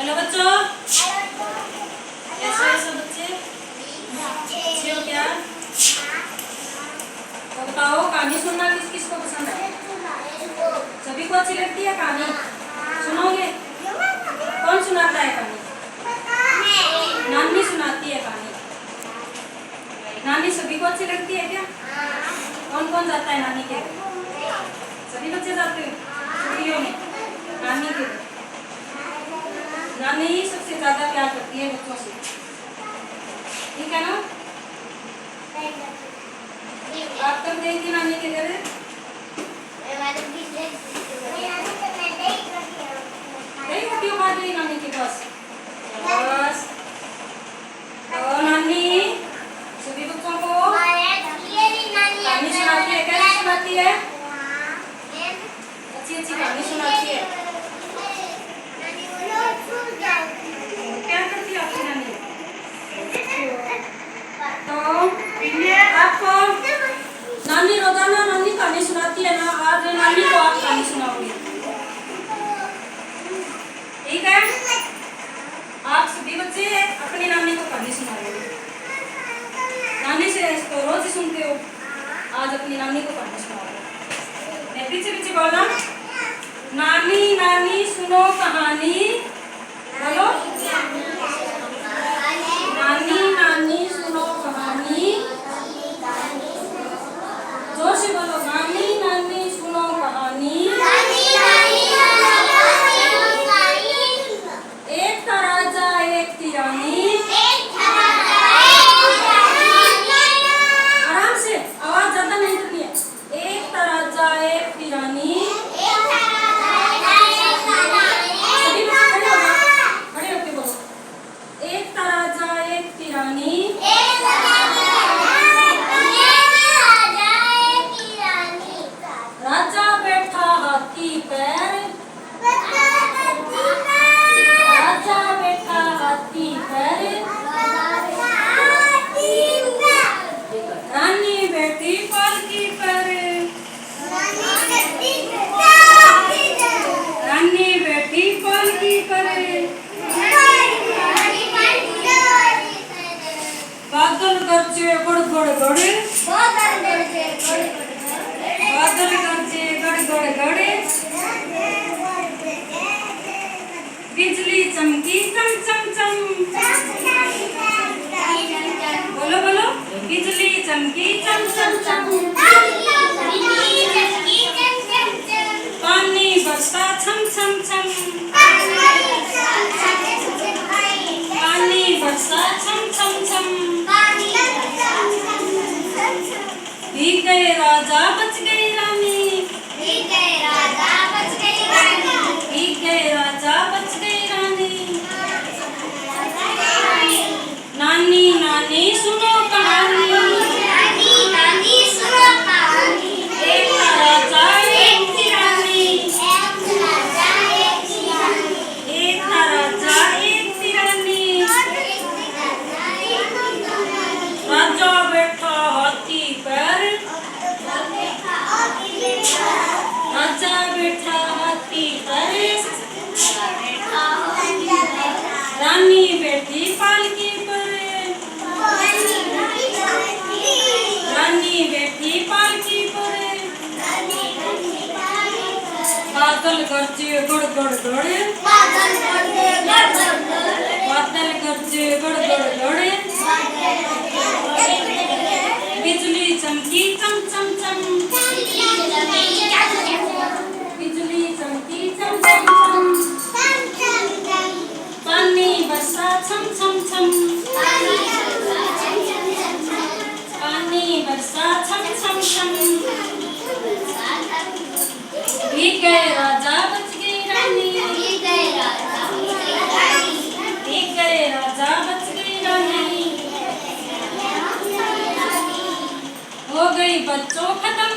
Hello बच्चों, कैसे हो सब बच्चे? अच्छे हो क्या? तो बताओ, कहानी सुनना किस किस को पसंद है? सभी को अच्छी लगती है कहानी? सुनोगे? कौन सुनाता है कहानी? नानी सुनाती है कहानी। नानी सभी को अच्छी लगती है क्या? कौन कौन जाता है नानी के? सभी बच्चे जाते हैं छुट्टियों में नानी के। नानी ही सबसे ज्यादा प्यार करती है बच्चों से, ठीक है ना? आप कब गई थी नानी के घर? कई छुट्टियों बाद गई नानी के पास। बस तो नानी सभी बच्चों को कहानी सुनाती है। कैसे सुनाती है? अच्छी अच्छी कहानी सुनाती है। क्या करती है आपकी नानी? तो आपको नानी रोजाना नानी कहानी सुनाती है ना, आज नानी को आप कहानी सुनाओगे, ठीक है? आप सभी बच्चे अपनी नानी को कहानी सुनाओगे। नानी से इसको रोज ही सुनते हो, आज अपनी नानी को कहानी सुनाओगे। मैं पीछे पीछे बोलना, नानी नानी सुनो कहानी। बोलो, नानी नानी सुनो कहानी। जोर से बोलो, नानी नानी सुनो कहानी। एक था राजा एक थी रानी। आराम से, आवाज ज्यादा नहीं करनी है। एक था राजा एक थी रानी। सभी लोग खड़े हो जाओ, खड़े होके बोलो, एक था राजा एक थी रानी। राजा बैठा हाथी पैर। राजा बैठा हाथी पैर। रानी बैठी पालकी पर। रानी बैठी पालकी पर। बादल गरजे गड़गड़ गड़े। बादल गरजे गड़गड़ गड़े। बिजली चमकी चम चम चम। बोलो बोलो, बिजली चमकी चम चम चम। पानी बरसा छम छम छम। पानी बरसा छम छम छम। भीग गए राजा बच गई रानी। भीग गए राजा बच गई रानी। भीग गए राजा बच गई रानी। नानी नानी सुनो कहानी। नानी नानी सुनो कहानी। एक था राजा एक थी रानी। एक था राजा एक थी रानी। एक था राजा एक थी रानी। राजा बैठा हाथी पर। राजा बैठा हाथी पर। रानी बैठी पालकी पर। रानी बैठी पालकी पर। बादल गरजे गड़गड़ गड़े। बादल गरजे गड़गड़ गड़े। बिजली चमकी चम चम चम। बिजली चमकी चम चम चम। पानी बरसा छम छम छम। पानी बरसा छम छम छम। भीग गए राजा बच गई रानी। भीग गए राजा बच गई रानी। हो गई बच्चों खत्म